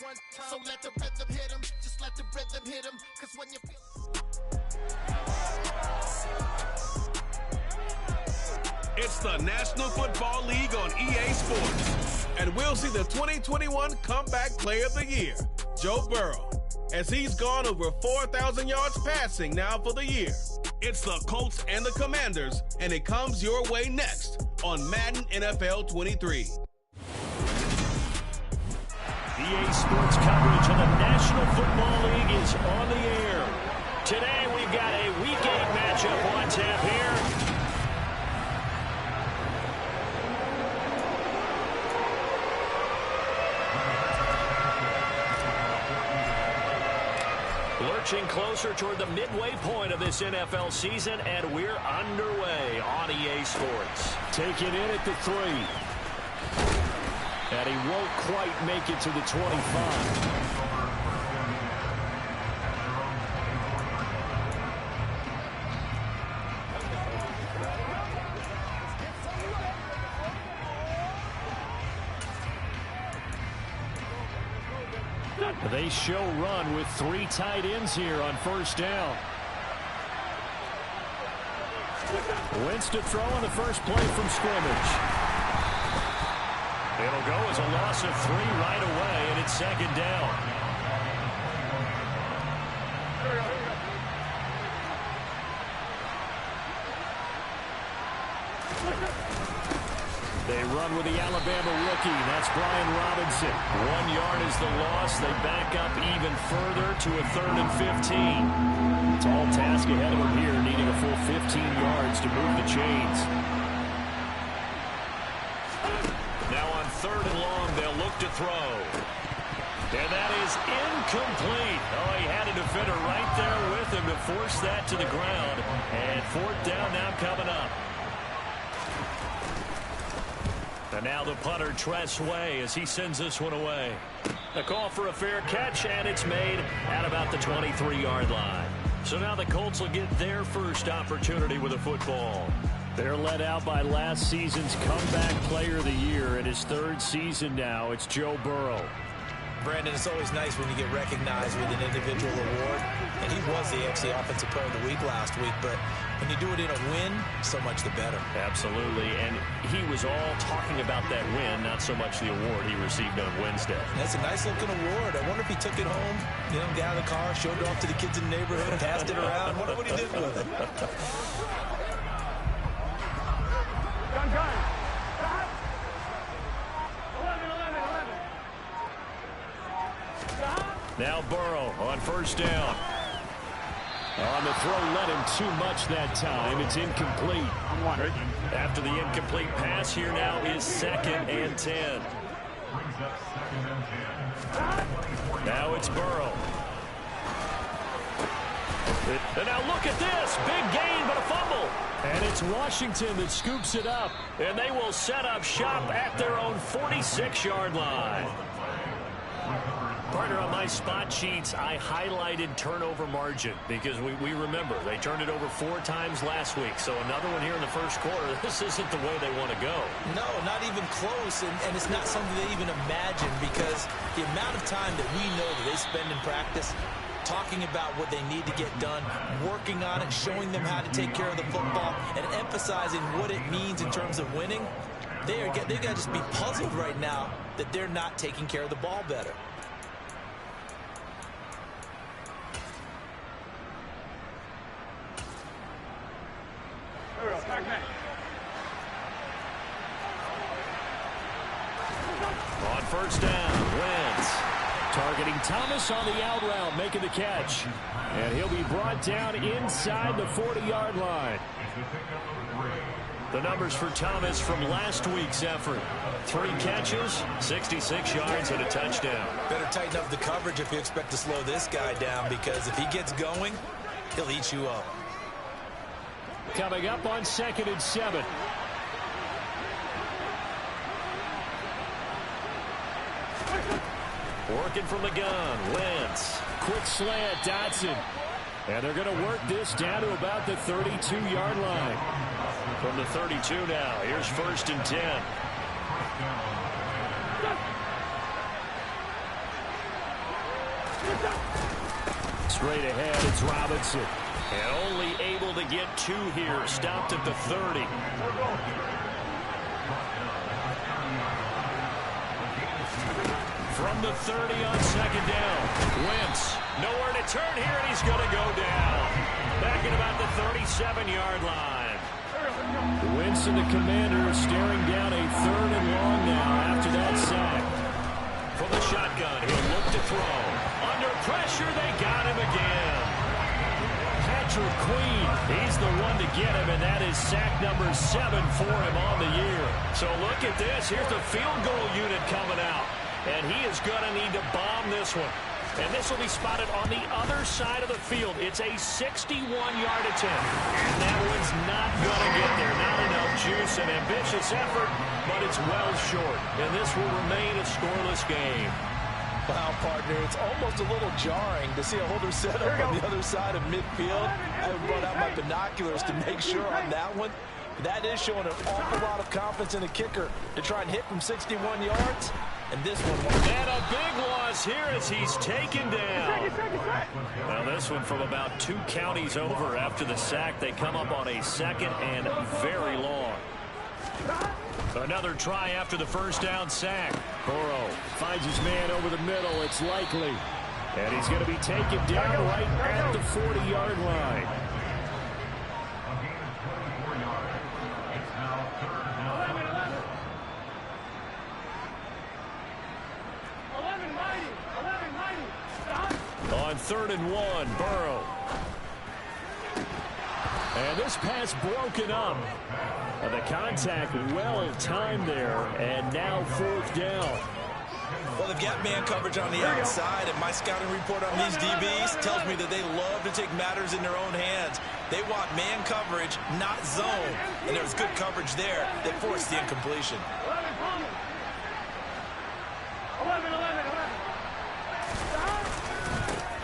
One time, so let the rhythm hit him. Just let the rhythm hit him. Cause when you feel... It's the National Football League on EA Sports. And we'll see the 2021 Comeback Player of the Year, Joe Burrow, as he's gone over 4,000 yards passing now for the year. It's the Colts and the Commanders, and it comes your way next on Madden NFL 23. EA Sports coverage of the National Football League is on the air. Today we've got a Week 8 matchup on tap here. Lurching closer toward the midway point of this NFL season, and we're underway on EA Sports. Taking in at the 3. And he won't quite make it to the 25. They show run with 3 tight ends here on first down. Wentz to throw on the first play from scrimmage. It'll go as a loss of 3 right away, and it's second down. They run with the Alabama rookie. That's Brian Robinson. 1 yard is the loss. They back up even further to a 3rd and 15. Tall task ahead of them here, needing a full 15 yards to move the chains. Now on 3rd and long, they'll look to throw. And that is incomplete. Oh, he had a defender right there with him to force that to the ground. And 4th down now coming up. And now the punter, Tress Way, as he sends this one away. A call for a fair catch, and it's made at about the 23-yard line. So now the Colts will get their first opportunity with a football. They're led out by last season's Comeback Player of the Year. In his 3rd season now, it's Joe Burrow. Brandon, it's always nice when you get recognized with an individual award. And he was the AFC Offensive Player of the Week last week, but when you do it in a win, so much the better. Absolutely, and he was all talking about that win, not so much the award he received on Wednesday. That's a nice-looking award. I wonder if he took it home, got out of the car, showed it off to the kids in the neighborhood, passed it around. I wonder what he did with it. Now Burrow on first down. On the throw, led him too much that time. It's incomplete. After the incomplete pass, here now is 2nd and 10. Now it's Burrow. And now look at this. Big gain, but a fumble. And it's Washington that scoops it up. And they will set up shop at their own 46-yard line. Partner, on my spot sheets, I highlighted turnover margin because we remember they turned it over 4 times last week. So another one here in the first quarter. This isn't the way they want to go. No, not even close, and it's not something they even imagine because the amount of time that we know that they spend in practice talking about what they need to get done, working on it, showing them how to take care of the football, and emphasizing what it means in terms of winning, they got to just be puzzled right now that they're not taking care of the ball better. On first down, Wentz targeting Thomas on the out route, making the catch. And he'll be brought down inside the 40-yard line. The numbers for Thomas from last week's effort. 3 catches, 66 yards, and a touchdown. Better tighten up the coverage if you expect to slow this guy down, because if he gets going, he'll eat you up. Coming up on 2nd and 7. Working from the gun, Wentz. Quick slant, Dotson. And they're going to work this down to about the 32-yard line. From the 32 now, here's 1st and 10. Straight ahead, it's Robinson. And only able to get 2 here. Stopped at the 30. From the 30 on second down. Wentz. Nowhere to turn here, and he's going to go down. Back at about the 37-yard line. Wentz and the Commanders staring down a 3rd and long now after that sack. From the shotgun, he'll look to throw. Under pressure, they got him again. Patrick Queen, he's the one to get him, and that is sack number 7 for him on the year. So look at this. Here's the field goal unit coming out, and he is going to need to bomb this one. And this will be spotted on the other side of the field. It's a 61-yard attempt. And that one's not going to get there. Not enough juice, an ambitious effort, but it's well short. And this will remain a scoreless game. Wow, partner, it's almost a little jarring to see a holder set up on the other side of midfield. I brought out my binoculars to make sure on that one. That is showing an awful lot of confidence in the kicker to try and hit from 61 yards. And this one won't. And a big loss here as he's taken down. Now this one from about 2 counties over after the sack. They come up on a 2nd and very long. Another try after the first down sack. Burrow finds his man over the middle. It's Likely. And he's going to be taken down right at the 40-yard line. On 3rd and 1, Burrow. And this pass broken up. The contact well timed there, and now 4th down. Well, they've got man coverage on the outside, and my scouting report on these DBs tells me that they love to take matters in their own hands. They want man coverage, not zone, and there was good coverage there that forced the incompletion.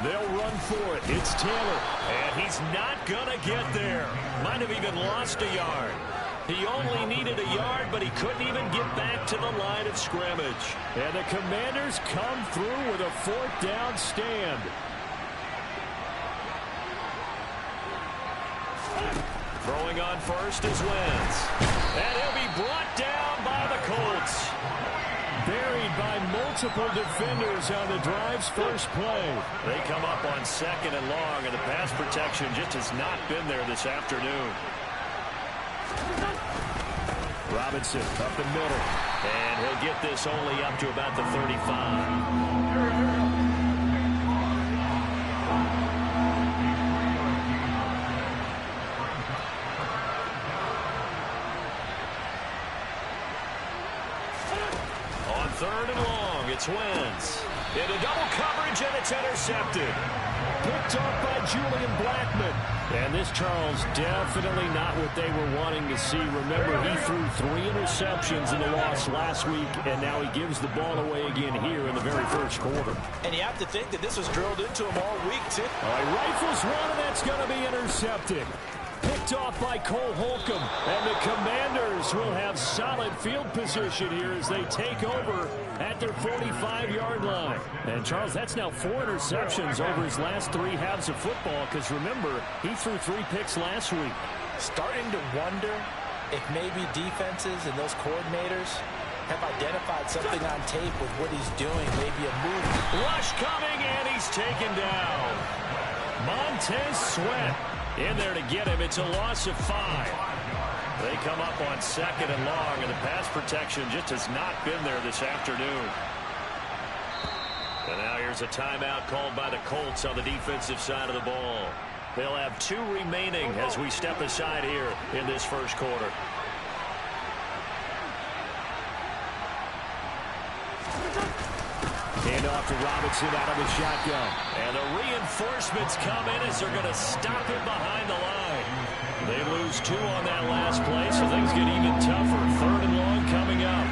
They'll run for it. It's Taylor, and he's not going to get there. Might have even lost a yard. He only needed a yard, but he couldn't even get back to the line of scrimmage. And the Commanders come through with a 4th down stand. Throwing on first is Wentz. And he'll be brought down by the Colts. Buried by multiple defenders on the drive's first play. They come up on 2nd and long, and the pass protection just has not been there this afternoon. Robinson up the middle, and he'll get this only up to about the 35. On 3rd and long, it's Wentz. Into double coverage, and it's intercepted. Picked off by Julian Blackmon. And this, Charles, definitely not what they were wanting to see. Remember, he threw 3 interceptions in the loss last week, and now he gives the ball away again here in the very first quarter. And you have to think that this was drilled into him all week, too. Rifles one, and that's going to be intercepted. Picked off by Cole Holcomb, and the Commanders will have solid field position here as they take over at their 45-yard line. And, Charles, that's now 4 interceptions over his last 3 halves of football, because, remember, he threw 3 picks last week. Starting to wonder if maybe defenses and those coordinators have identified something on tape with what he's doing, maybe a move. Rush coming, and he's taken down. Montez Sweat in there to get him. It's a loss of 5. They come up on 2nd and long, and the pass protection just has not been there this afternoon. And now here's a timeout called by the Colts on the defensive side of the ball. They'll have 2 remaining as we step aside here in this first quarter. Hand off to Robinson out of the shotgun. And the reinforcements come in as they're going to stop him behind the line. They lose 2 on that last play, so things get even tougher. 3rd and long coming up.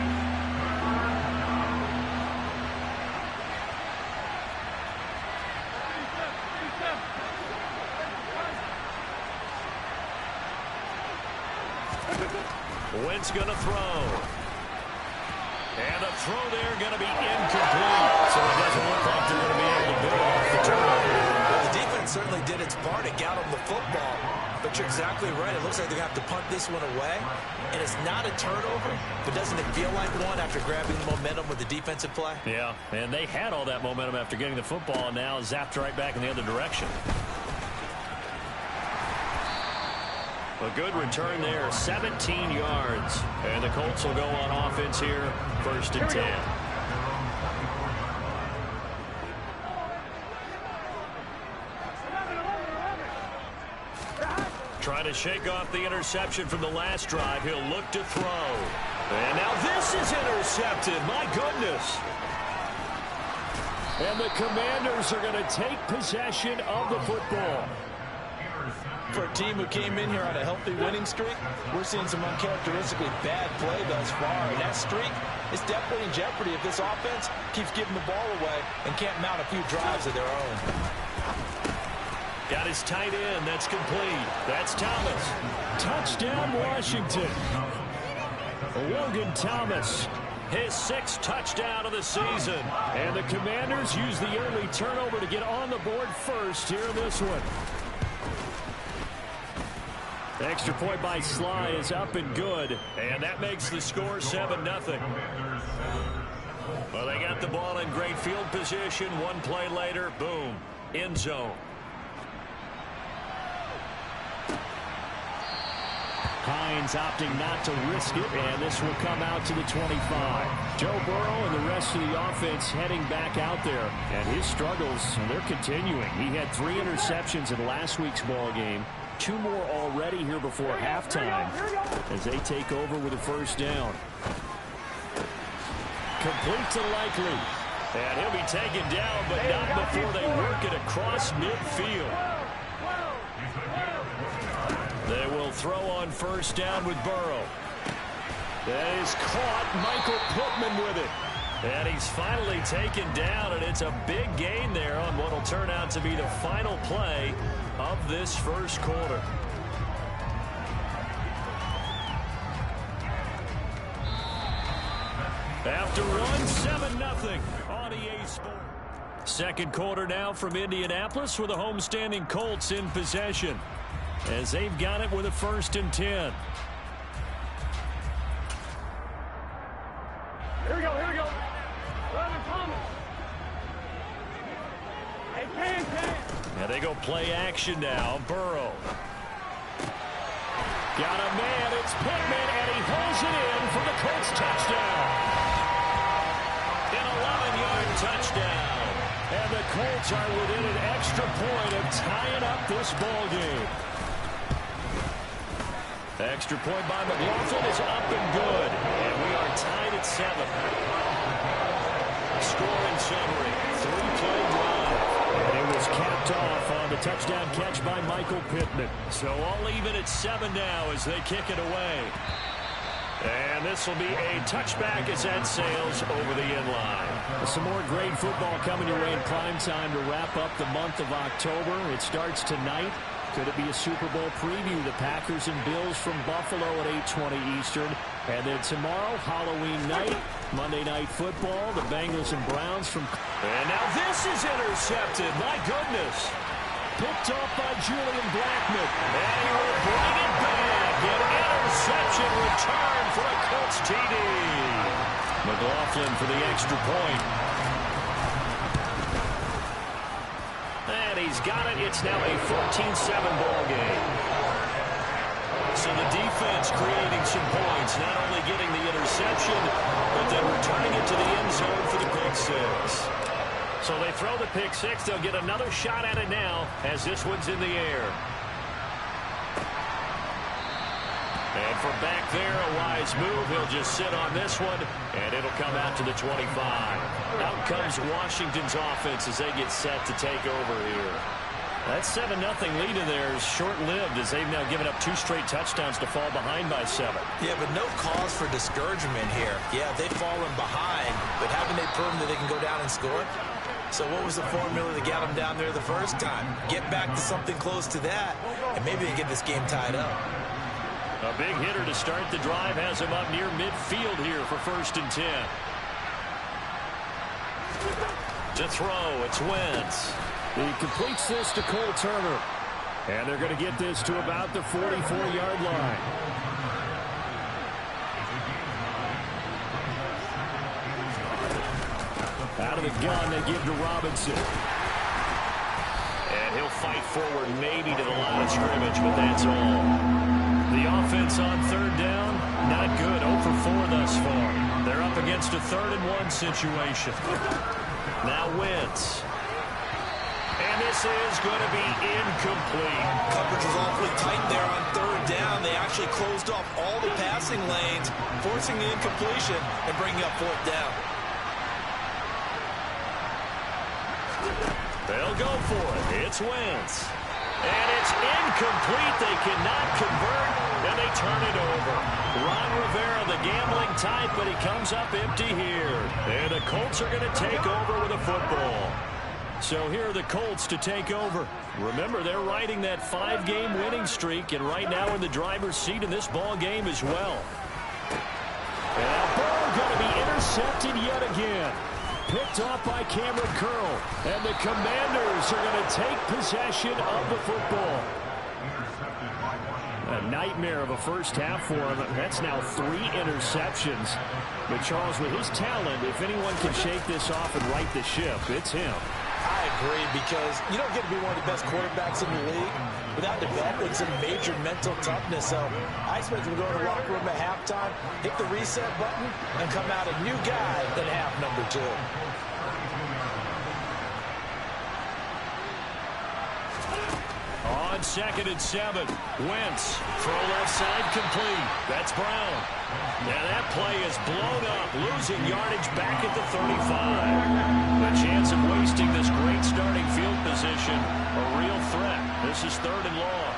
Wentz going to throw. And a throw there going to be incomplete. So it doesn't look like they're going to be able to build Coach, you're exactly right. It looks like they're going to have to punt this one away. And it's not a turnover, but doesn't it feel like one after grabbing the momentum with the defensive play? Yeah, and they had all that momentum after getting the football, and now zapped right back in the other direction. A good return there, 17 yards. And the Colts will go on offense here, 1st and 10. Trying to shake off the interception from the last drive. He'll look to throw. And now this is intercepted. My goodness. And the Commanders are going to take possession of the football. For a team who came in here on a healthy winning streak, we're seeing some uncharacteristically bad play thus far. And that streak is definitely in jeopardy if this offense keeps giving the ball away and can't mount a few drives of their own. Got his tight end. That's complete. That's Thomas. Touchdown, Washington. Logan Thomas, his 6th touchdown of the season. And the Commanders use the early turnover to get on the board first here in this one. The extra point by Sly is up and good. And that makes the score 7-0. Well, they got the ball in great field position. One play later, boom, end zone. Hines opting not to risk it, and this will come out to the 25. Joe Burrow and the rest of the offense heading back out there, and his struggles, they're continuing. He had 3 interceptions in last week's ball game, 2 more already here before halftime as they take over with a 1st down. Complete to Likely, and he'll be taken down, but not before they work it across midfield. They will throw on 1st down with Burrow. That is caught. Michael Pittman with it. And he's finally taken down, and it's a big gain there on what will turn out to be the final play of this 1st quarter. After one, 7-0 on EA Sports. 2nd quarter now from Indianapolis with the homestanding Colts in possession, as they've got it with a 1st and 10. Here we go. Brother Thomas. Hey, Can. Now they go play action now. Burrow. Got a man. It's Pittman, and he holds it in for the Colts touchdown. An 11-yard touchdown. And the Colts are within an extra point of tying up this ball game. Extra point by McLaughlin is up and good. And we are tied at 7. Scoring summary, 3-play drive. And it was capped off on the touchdown catch by Michael Pittman. So all even at 7 now as they kick it away. And this will be a touchback as that sails over the end line. Some more great football coming your way in prime time to wrap up the month of October. It starts tonight. Could it be a Super Bowl preview? The Packers and Bills from Buffalo at 8:20 Eastern. And then tomorrow, Halloween night, Monday Night Football, the Bengals and Browns from... And now this is intercepted. My goodness. Picked off by Julian Blackmon. And he will bring it back. An interception return for a Colts TD. McLaughlin for the extra point. And he's got it. It's now a 14-7 ball game. So the defense creating some points, not only getting the interception, but then returning it to the end zone for the pick 6. So they throw the pick 6. They'll get another shot at it now as this one's in the air. And from back there, a wise move. He'll just sit on this one, and it'll come out to the 25. Out comes Washington's offense as they get set to take over here. That 7-0 lead in there is short-lived as they've now given up 2 straight touchdowns to fall behind by 7. Yeah, but no cause for discouragement here. Yeah, they've fallen behind, but haven't they proven that they can go down and score? So what was the formula that got them down there the first time? Get back to something close to that, and maybe they get this game tied up. A big hitter to start the drive has him up near midfield here for 1st and 10. To throw, it's Wentz. He completes this to Cole Turner. And they're going to get this to about the 44-yard line. Out of the gun, they give to Robinson. And he'll fight forward maybe to the line of scrimmage, but that's all. The offense on third down, not good. 0 for 4 thus far. They're up against a 3rd-and-1 situation. Now Wentz. And this is going to be incomplete. Coverage was awfully tight there on 3rd down. They actually closed off all the passing lanes, forcing the incompletion and bringing up 4th down. They'll go for it. It's Wentz. And it's incomplete. They cannot convert, and they turn it over. Ron Rivera, the gambling type, but he comes up empty here. And the Colts are going to take over with a football. So here are the Colts to take over. Remember, they're riding that 5-game winning streak, and right now in the driver's seat in this ball game as well. And that ball going to be intercepted yet again. Picked off by Cameron Curl. And the Commanders are going to take possession of the football. A nightmare of a first half for him. That's now 3 interceptions. But Charles, with his talent, if anyone can shake this off and right the ship, it's him. I agree, because you don't get to be one of the best quarterbacks in the league without developing some major mental toughness. So I expect him to go in the locker room at halftime, hit the reset button, and come out a new guy in half number 2. On 2nd and 7, Wentz, throw left side complete. That's Brown. Now that play is blown up, losing yardage back at the 35. The chance of wasting this great starting field position, a real threat. This is 3rd and long.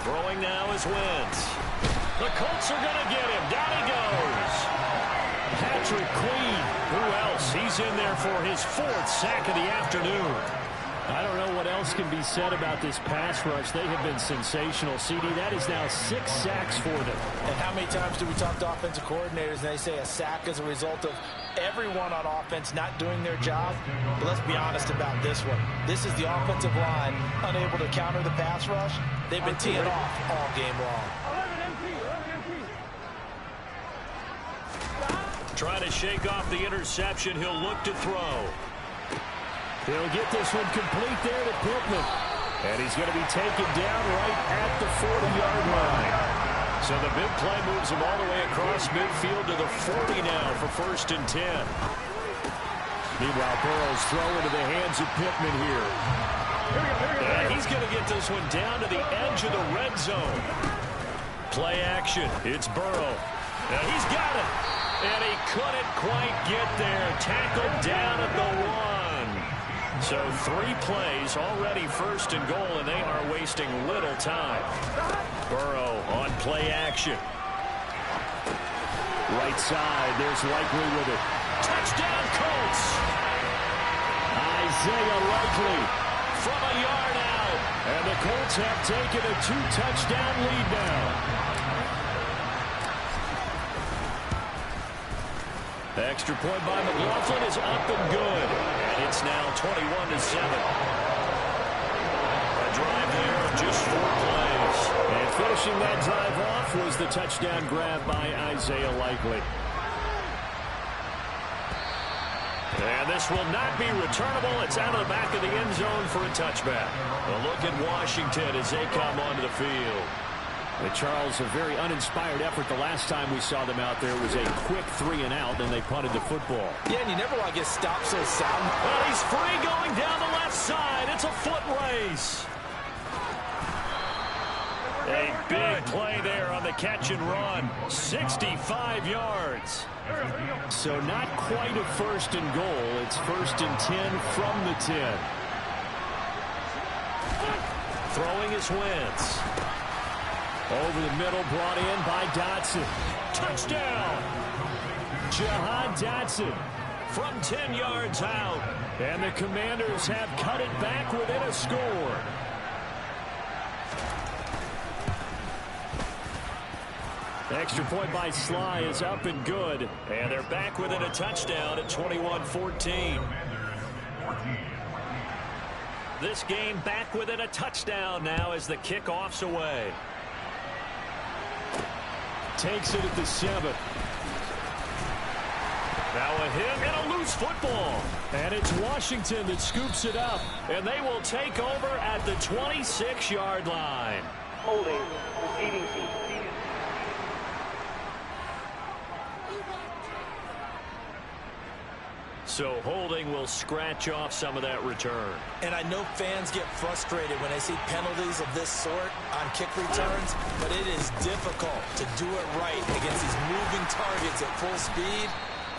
Throwing now is Wentz. The Colts are going to get him. Down he goes. Patrick Queen. Who else? He's in there for his 4th sack of the afternoon. I don't know what else can be said about this pass rush. They have been sensational. CD, that is now 6 sacks for them. And how many times do we talk to offensive coordinators and they say a sack is a result of everyone on offense not doing their job? But let's be honest about this one. This is the offensive line unable to counter the pass rush. They've been teeing off all game long. Trying to shake off the interception. He'll look to throw. He'll get this one complete there to Pittman. And he's going to be taken down right at the 40-yard line. So the big play moves him all the way across midfield to the 40 now for 1st and 10. Meanwhile, Burrow's throw into the hands of Pittman here. And he's going to get this one down to the edge of the red zone. Play action. It's Burrow. Now he's got it. And he couldn't quite get there. Tackled down at the 1. So 3 plays, already 1st and goal, and they are wasting little time. Burrow on play action. Right side, there's Likely with it. Touchdown, Colts! Isaiah Likely from a yard out. And the Colts have taken a 2-touchdown lead now. The extra point by McLaughlin is up and good. And it's now 21-7. A drive there of just 4 plays. And finishing that drive off was the touchdown grab by Isaiah Likely. And this will not be returnable. It's out of the back of the end zone for a touchback. A look at Washington as they come onto the field. Charles, a very uninspired effort the last time we saw them out there. It was a quick 3-and-out, and they punted the football. Yeah, and you never want to get stopped so sound. Well, he's free going down the left side. It's a foot race. A big play there on the catch and run. 65 yards. So not quite a 1st and goal. It's 1st and 10 from the 10. Throwing is Wentz. Over the middle, brought in by Dotson. Touchdown! Jahan Dotson from 10 yards out. And the Commanders have cut it back within a score. extra point by Sly is up and good. And they're back within a touchdown at 21-14. This game back within a touchdown now as the kickoff's away. Takes it at the 7. Now a hit and a loose football. And it's Washington that scoops it up. And they will take over at the 26-yard line. Holding. ADC. So holding will scratch off some of that return. And I know fans get frustrated when they see penalties of this sort on kick returns, but it is difficult to do it right against these moving targets at full speed.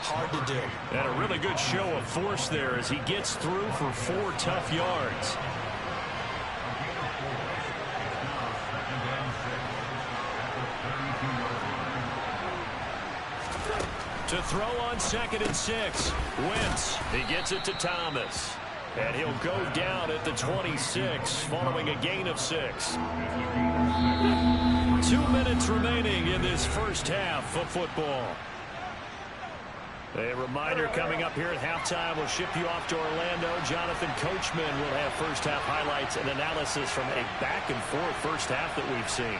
Hard to do. And a really good show of force there as he gets through for 4 tough yards. To throw on 2nd and 6. Wentz. He gets it to Thomas. And he'll go down at the 26 following a gain of 6. 2 minutes remaining in this first half of football. A reminder coming up here at halftime. We'll ship you off to Orlando. Jonathan Coachman will have first half highlights and analysis from a back-and-forth first half that we've seen.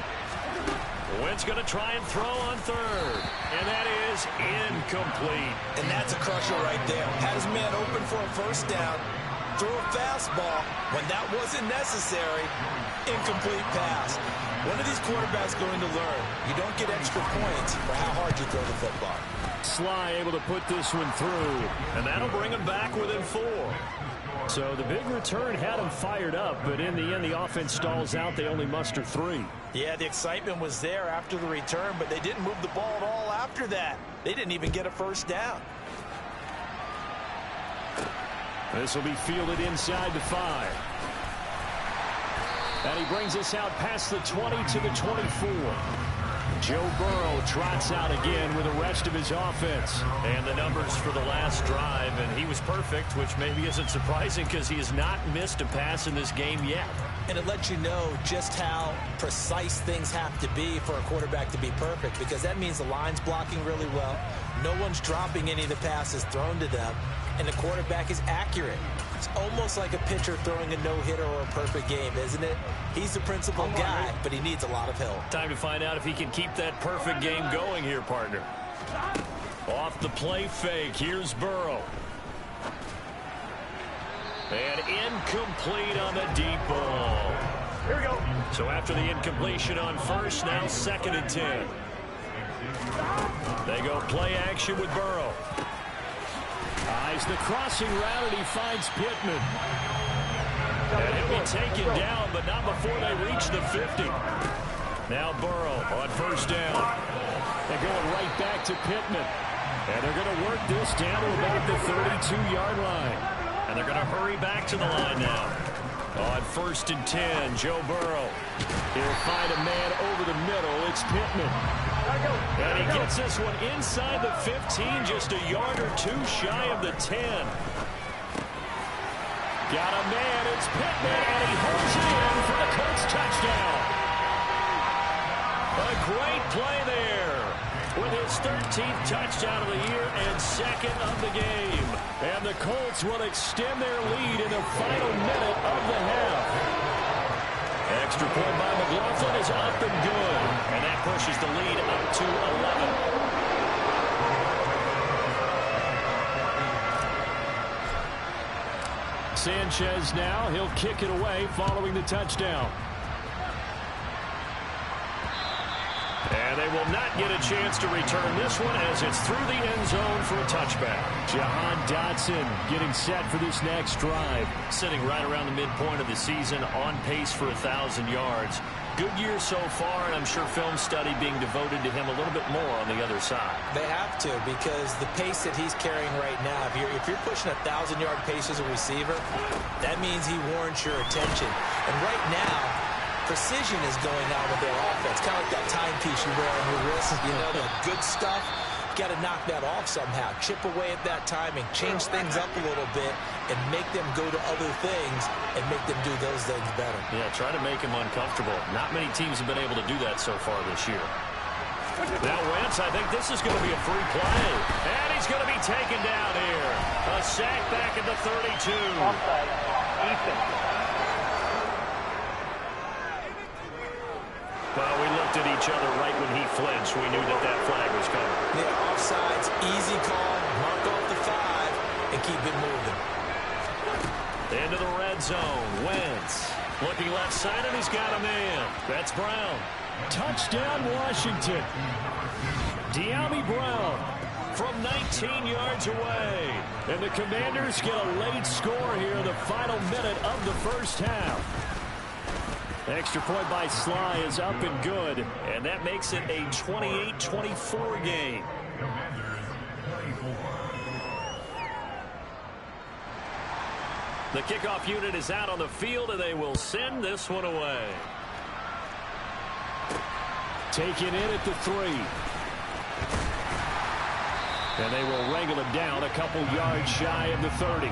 Wentz going to try and throw on 3rd. And that is incomplete. And that's a crusher right there. Had his man open for a first down. Throw a fastball when that wasn't necessary. Incomplete pass. When are these quarterbacks going to learn? You don't get extra points for how hard you throw the football. Sly able to put this one through. And that'll bring him back within 4. So the big return had him fired up, but in the end the offense stalls out. They only muster 3. Yeah, the excitement was there after the return, but they didn't move the ball at all after that. They didn't even get a first down. This will be fielded inside the 5. And he brings us out past the 20 to the 24. Joe Burrow trots out again with the rest of his offense. And the numbers for the last drive, and he was perfect, which maybe isn't surprising because he has not missed a pass in this game yet. And it lets you know just how precise things have to be for a quarterback to be perfect, because that means the line's blocking really well. No one's dropping any of the passes thrown to them, and the quarterback is accurate. It's almost like a pitcher throwing a no-hitter or a perfect game, isn't it? He's the principal guy, but he needs a lot of help. Time to find out if he can keep that perfect game going here, partner. Off the play fake, here's Burrow. And incomplete on the deep ball. Here we go. So after the incompletion on 1st, now 2nd and 10. They go play action with Burrow. Eyes the crossing route, and he finds Pittman. And he'll be taken down, but not before they reach the 50. Now Burrow on 1st down. They're going right back to Pittman. And they're going to work this down to about the 32-yard line. And they're going to hurry back to the line now. On 1st and 10, Joe Burrow. He'll find a man over the middle. It's Pittman. And he gets this one inside the 15, just a yard or 2 shy of the 10. Got a man, it's Pittman, and he holds it in for the Colts touchdown. A great play there with his 13th touchdown of the year and 2nd of the game. And the Colts will extend their lead in the final minute of the half. Extra point by McLaughlin is up and good. And that pushes the lead up to 11. Sanchez now, he'll kick it away following the touchdown. And they will not get a chance to return this one as it's through the end zone for a touchback. Jahan Dotson getting set for this next drive. Sitting right around the midpoint of the season, on pace for 1,000 yards. Good year so far, and I'm sure film study being devoted to him a little bit more on the other side. They have to, because the pace that he's carrying right now, if you're pushing 1,000-yard pace as a receiver, that means he warrants your attention. And right now, precision is going on with their offense. Kind of like that timepiece you wear on your wrist. You know, the good stuff. You got to knock that off somehow. Chip away at that timing. Change things up a little bit and make them go to other things and make them do those things better. Yeah, try to make them uncomfortable. Not many teams have been able to do that so far this year. Now Wentz, I think this is going to be a free play. And he's going to be taken down here. A sack back at the 32. Offside. Defense. Well, we looked at each other right when he flinched. We knew that flag was coming. Yeah, offsides, easy call. Mark off the 5 and keep it moving. Into the red zone. Wentz looking left side, and he's got a man. That's Brown. Touchdown, Washington. De'Ami Brown from 19 yards away. And the Commanders get a late score here in the final minute of the first half. Extra point by Sly is up and good. And that makes it a 28-24 game. The kickoff unit is out on the field, and they will send this one away. Taken in at the 3. And they will wrangle him down a couple yards shy of the 30.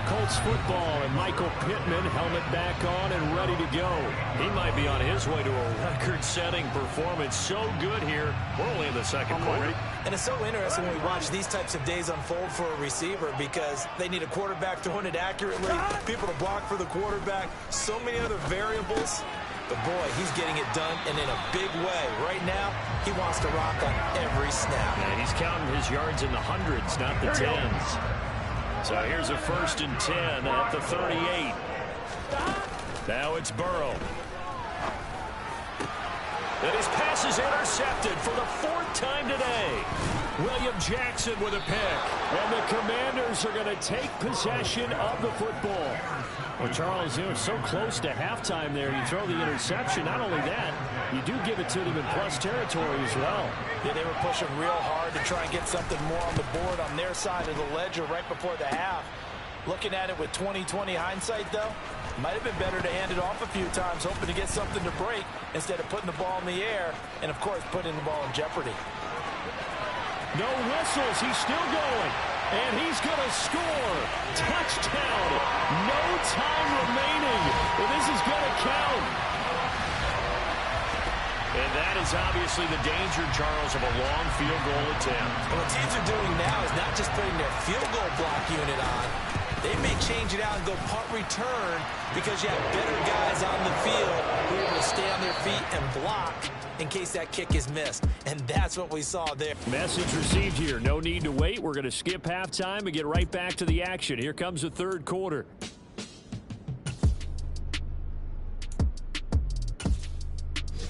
Colts football, and Michael Pittman, helmet back on and ready to go. He might be on his way to a record-setting performance. So good here. We're only in the second quarter. And it's so interesting when we watch these types of days unfold for a receiver because they need a quarterback throwing it accurately, people to block for the quarterback, so many other variables. But, boy, he's getting it done, and in a big way. Right now, he wants to rock on every snap. And he's counting his yards in the hundreds, not the tens. So here's a 1st and 10 at the 38. Now it's Burrow. And his pass is intercepted for the 4th time today. William Jackson with a pick. And the Commanders are going to take possession of the football. Well, Charles, you know, so close to halftime there. You throw the interception. Not only that, you do give it to them in plus territory as well. Yeah, they were pushing real hard to try and get something more on the board on their side of the ledger right before the half. Looking at it with 20/20 hindsight, though, might have been better to hand it off a few times, hoping to get something to break instead of putting the ball in the air and, of course, putting the ball in jeopardy. No whistles. He's still going. And he's going to score. Touchdown. No time remaining. And this is going to count. And that is obviously the danger, Charles, of a long field goal attempt. And what teams are doing now is not just putting their field goal block unit on. They may change it out and go punt return because you have better guys on the field who are able to stay on their feet and block in case that kick is missed. And that's what we saw there. Message received here. No need to wait. We're going to skip halftime and get right back to the action. Here comes the third quarter.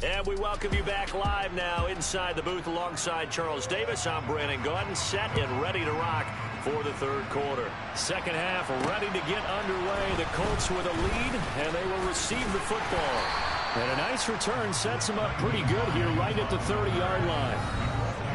And we welcome you back live now inside the booth alongside Charles Davis. I'm Brandon Gaudin, set and ready to rock for the third quarter. Second half ready to get underway. The Colts with a lead, and they will receive the football. And a nice return sets them up pretty good here right at the 30-yard line.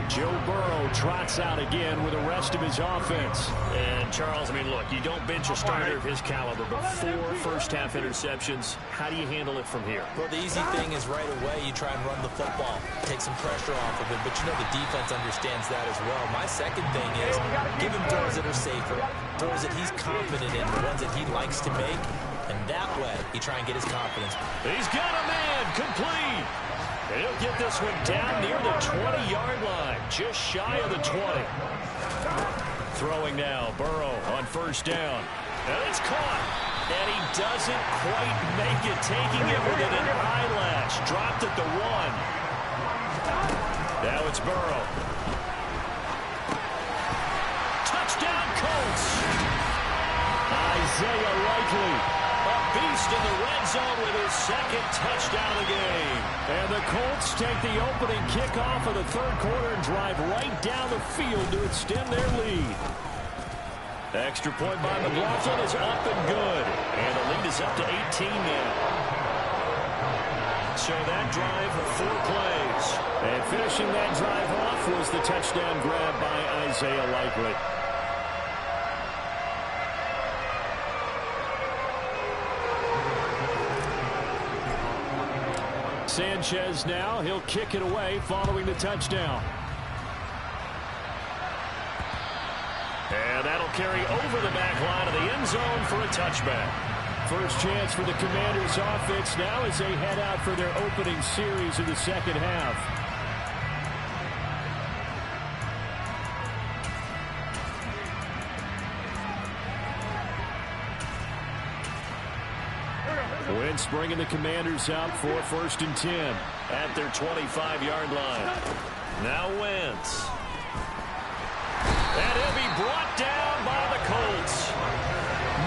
Joe Burrow trots out again with the rest of his offense. And, Charles, I mean, look, you don't bench a starter of his caliber, but 4 first-half interceptions. How do you handle it from here? Well, the easy thing is right away you try and run the football, take some pressure off of it, but you know the defense understands that as well. My second thing is give him throws that are safer, throws that he's confident in, the ones that he likes to make, and that way you try and get his confidence. He's got a man, complete. And he'll get this one down near the 20-yard line, just shy of the 20. Throwing now, Burrow on first down. And it's caught. And he doesn't quite make it, taking it with an eyelash. Dropped at the 1. Now it's Burrow. Touchdown, Colts. Isaiah Likely. Beast in the red zone with his second touchdown of the game. And the Colts take the opening kickoff of the third quarter and drive right down the field to extend their lead. Extra point by McLaughlin is up and good. And the lead is up to 18 now. So that drive, 4 plays. And finishing that drive off was the touchdown grab by Isaiah Likely. Sanchez now, he'll kick it away following the touchdown. And that'll carry over the back line of the end zone for a touchback. First chance for the Commanders offense now as they head out for their opening series of the second half. Wentz bringing the Commanders up for 1st and 10 at their 25-yard line. Now Wentz. And he'll be brought down by the Colts.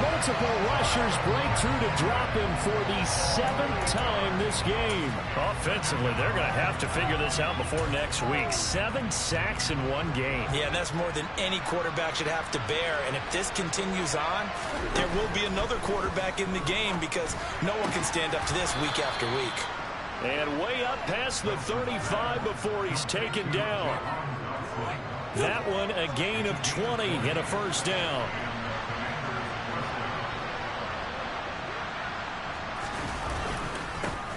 Multiple rushers break through to drop him for the 7th time this game. Offensively, they're going to have to figure this out before next week. 7 sacks in one game. Yeah, and that's more than any quarterback should have to bear. And if this continues on, there will be another quarterback in the game because no one can stand up to this week after week. And way up past the 35 before he's taken down. That one a gain of 20 and a 1st down.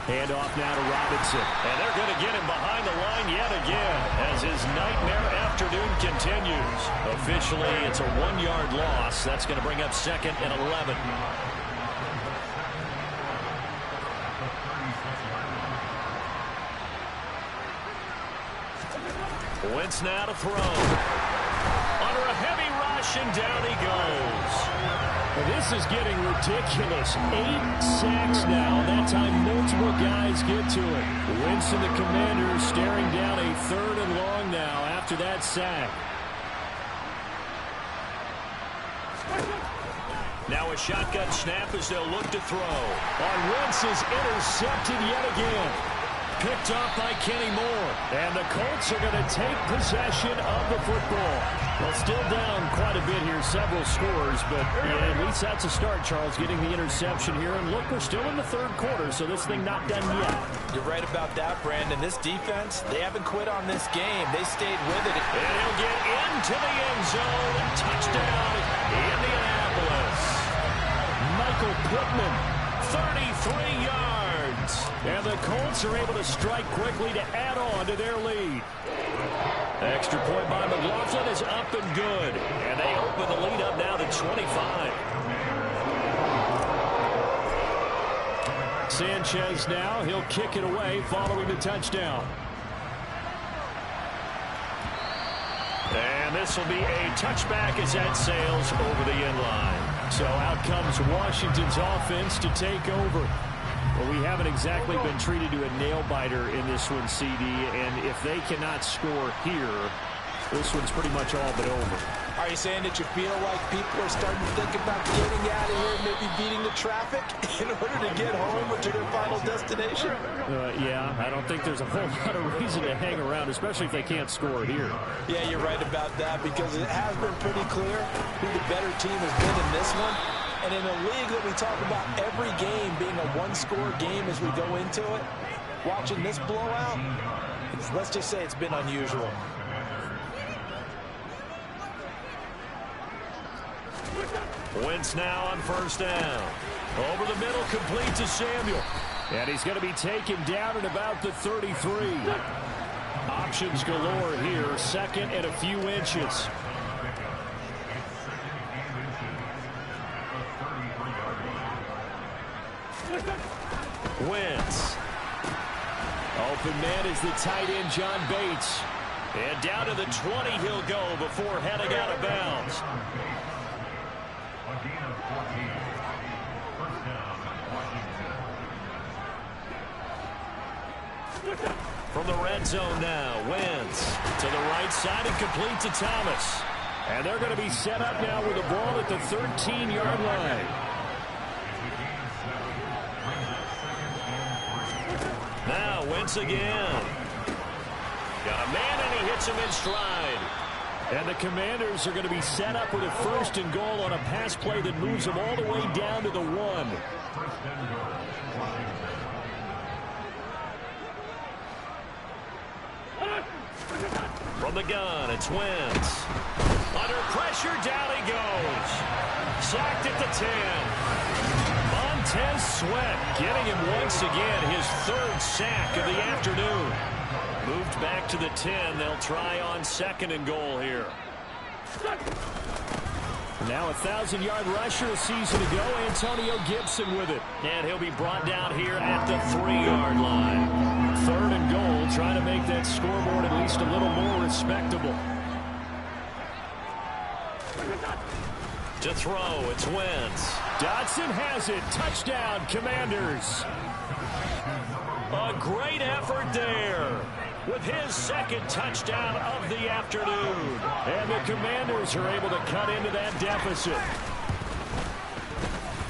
Hand off now to Robinson. And they're going to get him behind the line yet again as his nightmare afternoon continues. Officially, it's a 1-yard loss. That's going to bring up 2nd and 11. Wentz now to throw. Under a heavy rush, and down he goes. This is getting ridiculous. 8 sacks now. That time multiple guys get to it. Wentz and the Commanders staring down a 3rd and long now after that sack. Now a shotgun snap as they'll look to throw. Wentz is intercepted yet again. Picked off by Kenny Moore. And the Colts are going to take possession of the football. Well, still down quite a bit here, several scores, but yeah, at least that's a start, Charles, getting the interception here. And look, we're still in the 3rd quarter, so this thing not done yet. You're right about that, Brandon. This defense, they haven't quit on this game. They stayed with it. And he'll get into the end zone. Touchdown, Indianapolis. Michael Pittman, 33 yards. And the Colts are able to strike quickly to add on to their lead. Extra point by McLaughlin is up and good. And they open the lead up now to 25. Sanchez now, he'll kick it away following the touchdown. And this will be a touchback as that sails over the end line. So out comes Washington's offense to take over. Well, we haven't exactly been treated to a nail-biter in this one, CD, and if they cannot score here, this one's pretty much all but over. Are you saying that you feel like people are starting to think about getting out of here, maybe beating the traffic in order to get home or to their final destination? Yeah, I don't think there's a whole lot of reason to hang around, especially if they can't score here. Yeah, you're right about that because it has been pretty clear who the better team has been in this one. And in a league that we talk about every game being a one-score game as we go into it, watching this blowout, let's just say it's been unusual. Wentz now on 1st down. Over the middle, complete to Samuel. And he's going to be taken down at about the 33. Options galore here, 2nd and a few inches. Wentz. Open man is the tight end, John Bates. And down to the 20 he'll go before heading out of bounds. From the red zone now, Wentz to the right side and complete to Thomas. And they're going to be set up now with the ball at the 13-yard line. Now Wentz again. Got a man and he hits him in stride. And the Commanders are going to be set up with a 1st and goal on a pass play that moves them all the way down to the 1. From the gun, it's Wentz. Under pressure, down he goes. Sacked at the 10. Montez Sweat getting him once again, his 3rd sack of the afternoon. Moved back to the 10. They'll try on 2nd and goal here. Now a 1,000-yard rusher a season ago, Antonio Gibson with it. And he'll be brought down here at the 3-yard line. 3rd and goal, trying to make that scoreboard at least a little more respectable. To throw, it's Wentz. Dotson has it. Touchdown, Commanders. A great effort there with his second touchdown of the afternoon. And the Commanders are able to cut into that deficit.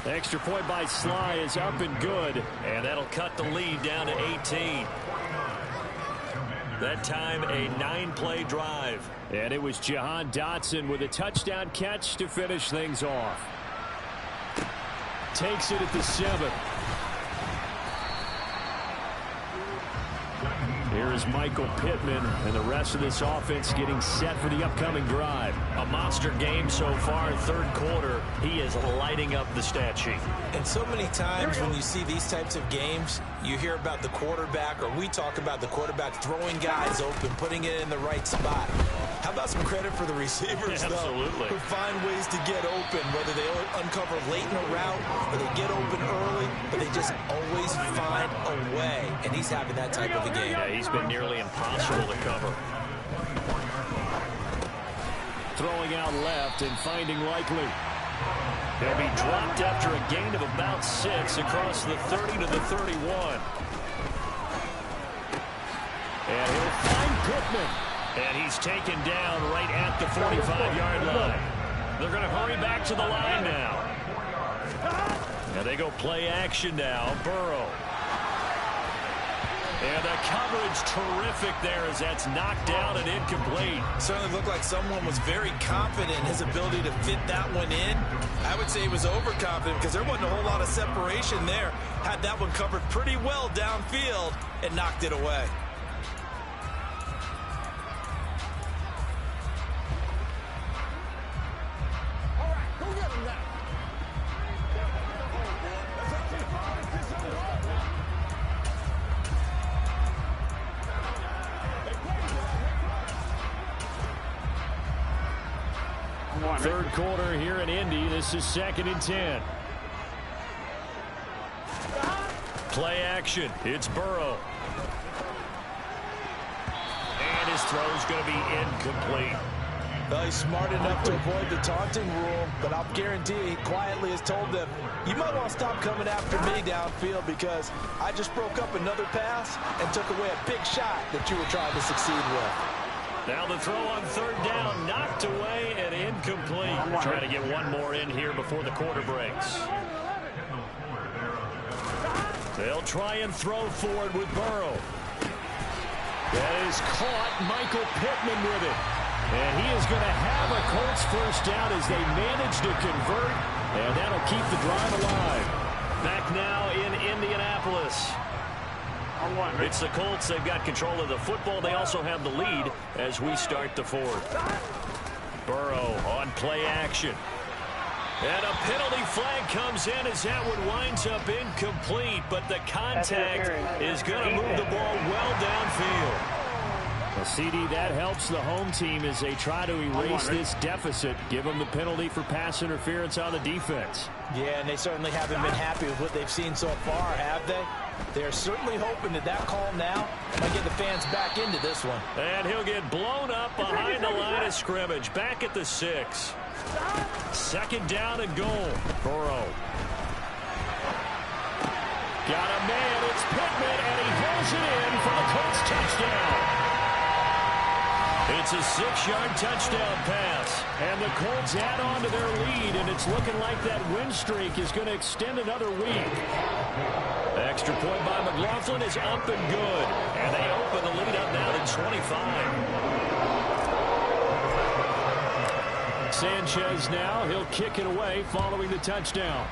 Extra point by Sly is up and good. And that'll cut the lead down to 18. That time, a 9-play drive. And it was Jahan Dotson with a touchdown catch to finish things off. Takes it at the 7. Here is Michael Pittman and the rest of this offense getting set for the upcoming drive. A monster game so far, third quarter. He is lighting up the stat sheet. And so many times when you see these types of games, you hear about the quarterback, or we talk about the quarterback throwing guys open, putting it in the right spot. How about some credit for the receivers, Absolutely. though, who find ways to get open, whether they uncover late in a route or they get open early, but they just always find a way. And he's having that type of a game. Yeah, he's been nearly impossible to cover. Throwing out left and finding Likely. He'll be dropped after a gain of about 6 across the 30 to the 31. And he'll find Pittman. And he's taken down right at the 45-yard line. They're going to hurry back to the line now. And they go play action now. Burrow. And the coverage terrific there as that's knocked down and incomplete. Certainly looked like someone was very confident in his ability to fit that one in. I would say he was overconfident because there wasn't a whole lot of separation there. Had that one covered pretty well downfield and knocked it away. Third quarter here in Indy. This is 2nd and 10. Play action. It's Burrow. And his throw's going to be incomplete. Well, he's smart enough to avoid the taunting rule, but I'll guarantee he quietly has told them, you might want to stop coming after me downfield because I just broke up another pass and took away a big shot that you were trying to succeed with. Now the throw on third down, knocked away and incomplete. Trying to get one more in here before the quarter breaks. They'll try and throw forward with Burrow. That is caught. Michael Pittman with it. And he is going to have a Colts first down as they manage to convert. And that'll keep the drive alive. Back now in Indianapolis. It's the Colts. They've got control of the football. They also have the lead as we start the fourth. Burrow on play action. And a penalty flag comes in as that one winds up incomplete. But the contact is going to move the ball well downfield. Well, CD, that helps the home team as they try to erase this deficit. Give them the penalty for pass interference on the defense. Yeah, and they certainly haven't been happy with what they've seen so far, have they? They're certainly hoping that that call now might get the fans back into this one. And he'll get blown up behind the line of scrimmage. Back at the 6. 2nd down and goal. Burrow. Got a man. It's Pittman, and he hauls it in for the Colts touchdown. It's a 6-yard touchdown pass. And the Colts add on to their lead, and it's looking like that win streak is going to extend another week. Extra point by McLaughlin is up and good. And they open the lead up now to 25. Sanchez now. He'll kick it away following the touchdown.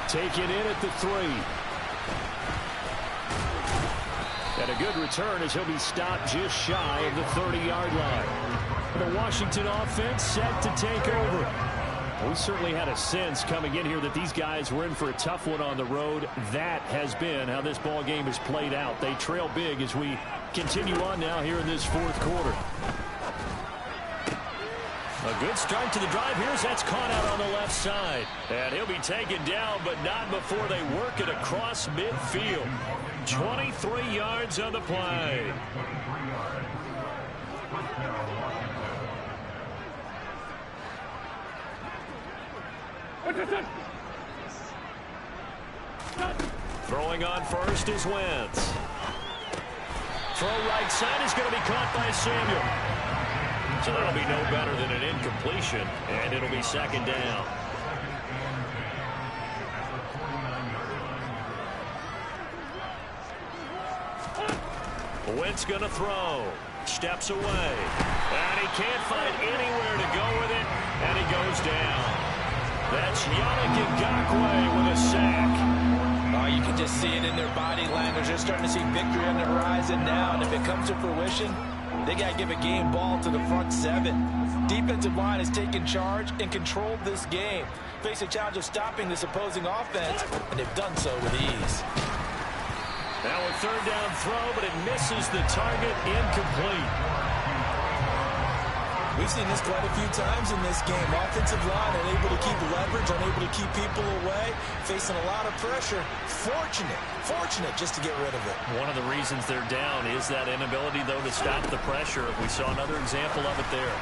Take it in at the 3. And a good return as he'll be stopped just shy of the 30-yard line. The Washington offense set to take over. We certainly had a sense coming in here that these guys were in for a tough one on the road. That has been how this ball game has played out. They trail big as we continue on now here in this fourth quarter. A good start to the drive. Here's that's caught out on the left side. And he'll be taken down, but not before they work it across midfield. 23 yards on the play. Throwing on first is Wentz. Throw right side is going to be caught by Samuel. So that'll be no better than an incompletion, and it'll be second down. Wentz going to throw. Steps away. And he can't find anywhere to go with it, and he goes down. That's Yannick Ngakoue with a sack. You can just see it in their body language. They're starting to see victory on the horizon now, and if it comes to fruition, they got to give a game ball to the front seven. Defensive line has taken charge and controlled this game. Face a challenge of stopping this opposing offense, and they've done so with ease. Now a third down throw, but it misses the target, incomplete. We've seen this quite a few times in this game. Offensive line unable to keep leverage, unable to keep people away, facing a lot of pressure. Fortunate just to get rid of it. One of the reasons they're down is that inability, though, to stop the pressure. We saw another example of it there.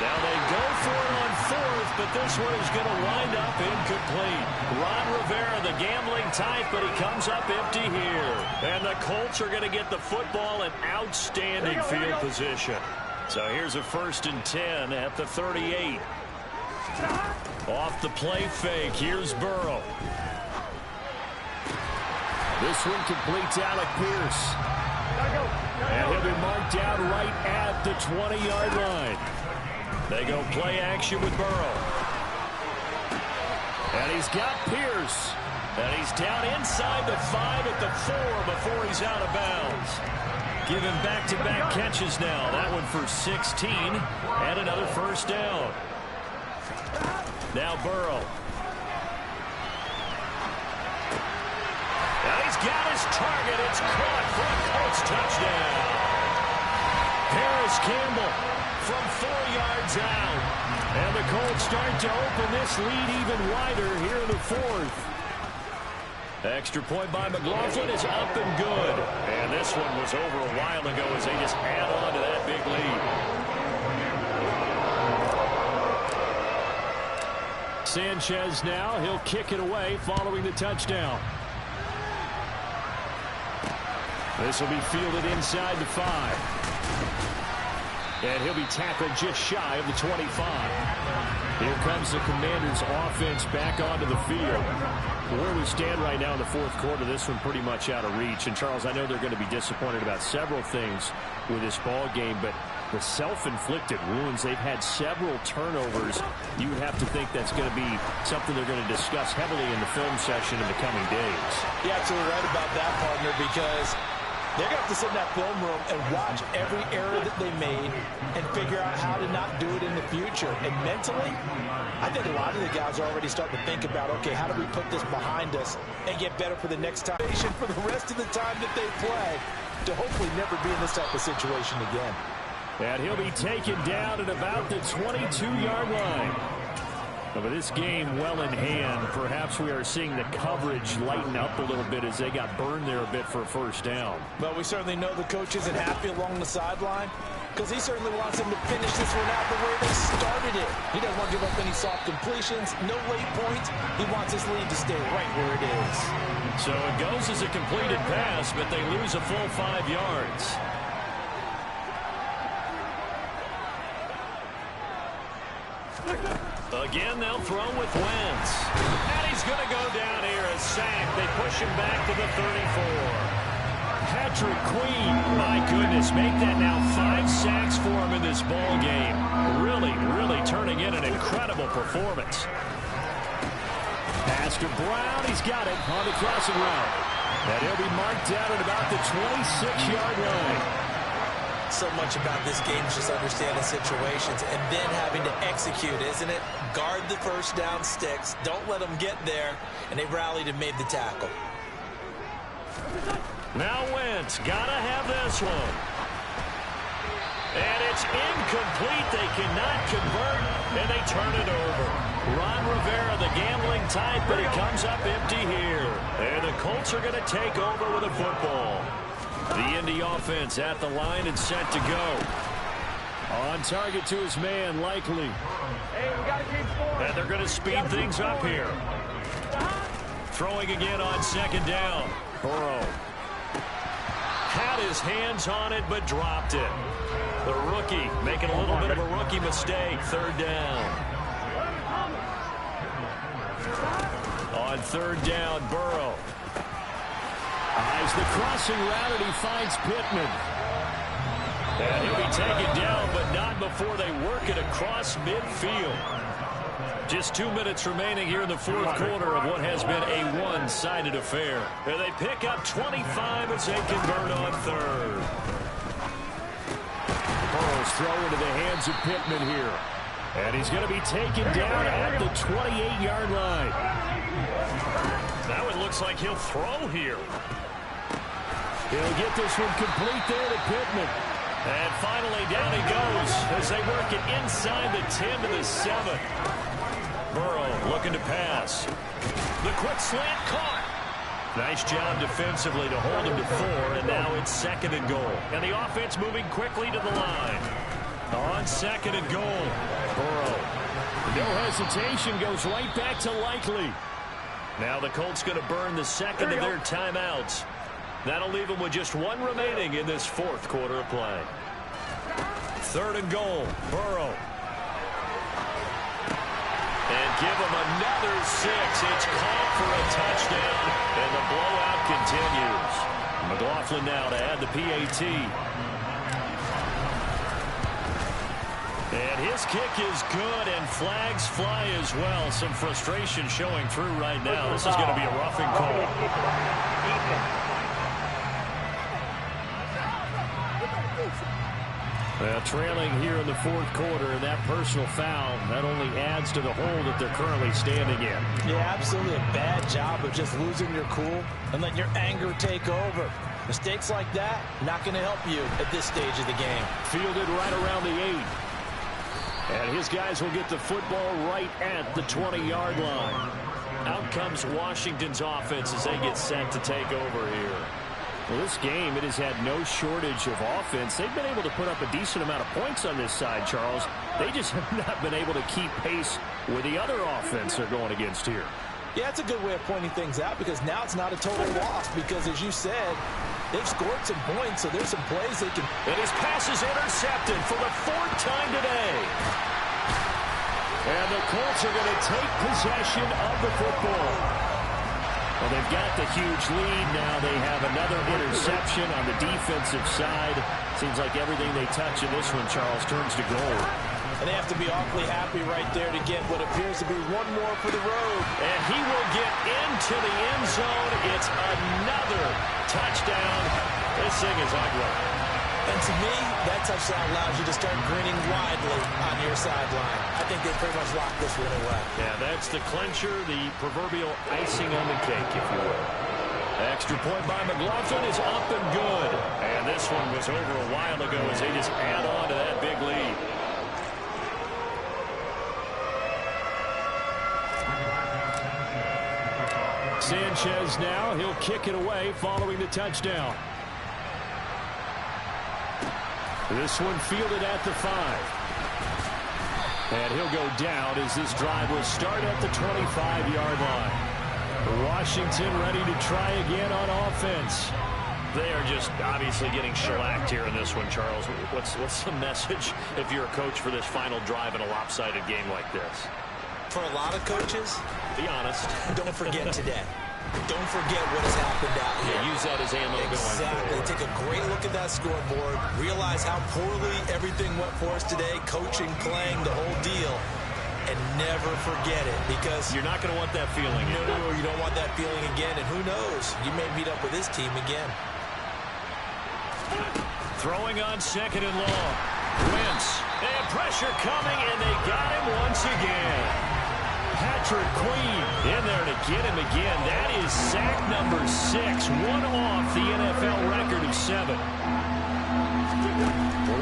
Now they go for it on fourth, but this one is going to wind up incomplete. Ron Rivera, the gambling type, but he comes up empty here. And the Colts are going to get the football in outstanding field position. So here's a 1st and 10 at the 38. Off the play fake, here's Burrow. This one completes Alec Pierce. And he'll be marked down right at the 20-yard line. They go play action with Burrow. And he's got Pierce. And he's down inside the 5 at the 4 before he's out of bounds. Give him back-to-back catches now. That one for 16 and another first down. Now Burrow. And he's got his target. It's caught for a Colts touchdown. Harris Campbell from 4 yards out. And the Colts start to open this lead even wider here in the 4th. Extra point by McLaughlin is up and good. And this one was over a while ago as they just add on to that big lead. Sanchez now. He'll kick it away following the touchdown. This will be fielded inside the 5. And he'll be tackled just shy of the 25. Here comes the Commanders' offense back onto the field. Where we stand right now in the 4th quarter, this one pretty much out of reach. And, Charles, I know they're going to be disappointed about several things with this ball game, but the self-inflicted wounds, they've had several turnovers. You would have to think that's going to be something they're going to discuss heavily in the film session in the coming days. You're absolutely right about that, partner, because they're going to have to sit in that film room and watch every error that they made and figure out how to not do it in the future. And mentally, I think a lot of the guys are already starting to think about, okay, how do we put this behind us and get better for the next time, for the rest of the time that they play, to hopefully never be in this type of situation again. And he'll be taken down at about the 22-yard line. But this game well in hand. Perhaps we are seeing the coverage lighten up a little bit as they got burned there a bit for a first down. But we certainly know the coach isn't happy along the sideline because he certainly wants them to finish this one out the way they started it. He doesn't want to give up any soft completions, no late points. He wants his lead to stay right where it is. So it goes as a completed pass, but they lose a full 5 yards. Again, they'll throw with Wentz. And he's going to go down here as sacked. They push him back to the 34. Patrick Queen, my goodness, make that now 5 sacks for him in this ball game. Really turning in an incredible performance. Pass to Brown, he's got it on the crossing route. And he'll be marked down at about the 26-yard line. So much about this game is just understanding situations and then having to execute, isn't it? Guard the first down sticks. Don't let them get there. And they rallied and made the tackle. Now Wentz, gotta have this one. And it's incomplete. They cannot convert, and they turn it over. Ron Rivera, the gambling type, but he comes up empty here. And the Colts are going to take over with a football. The Indy offense at the line and set to go. On target to his man, Likely. Hey, we got to keep scoring. And they're going to speed things up here. Throwing again on second down. Burrow. Had his hands on it, but dropped it. The rookie making a little bit of a rookie mistake. Third down. On third down, Burrow. Eyes the crossing route, and he finds Pittman. And he'll be taken down, but not before they work it across midfield. Just 2 minutes remaining here in the fourth quarter of what has been a one-sided affair. And they pick up 25 as they convert on third. Burrow's throw into the hands of Pittman here. And he's going to be taken down at the 28-yard line. Now it looks like he'll throw here. He'll get this one complete there to Pittman. And finally down he goes as they work it inside the 10 to the 7. Burrow looking to pass. The quick slant caught. Nice job defensively to hold him to 4, and now it's second and goal. And the offense moving quickly to the line. On second and goal. Burrow. No hesitation, goes right back to Likely. Now the Colts going to burn the second of their timeouts. That'll leave them with just 1 remaining in this fourth quarter of play. Third and goal. Burrow. And give them another 6. It's caught for a touchdown, and the blowout continues. McLaughlin now to add the PAT. And his kick is good, and flags fly as well. Some frustration showing through right now. This is going to be a roughing call. Well, trailing here in the fourth quarter, and that personal foul, that only adds to the hole that they're currently standing in. Yeah, absolutely a bad job of just losing your cool and letting your anger take over. Mistakes like that, not going to help you at this stage of the game. Fielded right around the 8. And his guys will get the football right at the 20-yard line. Out comes Washington's offense as they get set to take over here. Well, this game, it has had no shortage of offense. They've been able to put up a decent amount of points on this side, Charles. They just have not been able to keep pace with the other offense they're going against here. Yeah, it's a good way of pointing things out because now it's not a total loss because, as you said, they've scored some points, so there's some plays they can... And his pass is intercepted for the 4th time today. And the Colts are going to take possession of the football. Well, they've got the huge lead. Now they have another interception on the defensive side. Seems like everything they touch in this one, Charles, turns to gold. And they have to be awfully happy right there to get what appears to be one more for the road. And he will get into the end zone. It's another touchdown. This thing is ugly. And to me, that touchdown allows you to start grinning widely on your sideline. I think they pretty much locked this one away. Yeah, that's the clincher, the proverbial icing on the cake, if you will. Extra point by McLaughlin is up and good. And this one was over a while ago as they just add on to that big lead. Sanchez now, he'll kick it away following the touchdown. This one fielded at the 5. And he'll go down as this drive will start at the 25-yard line. Washington ready to try again on offense. They are just obviously getting shellacked here in this one, Charles. What's the message if you're a coach for this final drive in a lopsided game like this? For a lot of coaches, be honest. Don't forget today. Don't forget what has happened out here. Yeah, use that as ammo going forward. Take a great look at that scoreboard. Realize how poorly everything went for us today. Coaching, playing, the whole deal. And never forget it because... You're not going to want that feeling. No, you don't want that feeling again. And who knows? You may meet up with this team again. Throwing on second and long. Wentz. And pressure coming, and they got him once again. Patrick Queen in there to get him again. That is sack number 6, one off the NFL record of 7.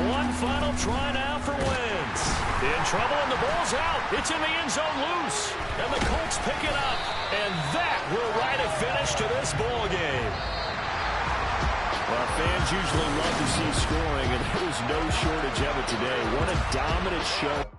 One final try now for Wentz. In trouble, and the ball's out. It's in the end zone loose. And the Colts pick it up. And that will write a finish to this ball game. Well, fans usually love to see scoring, and there was no shortage of it today. What a dominant show.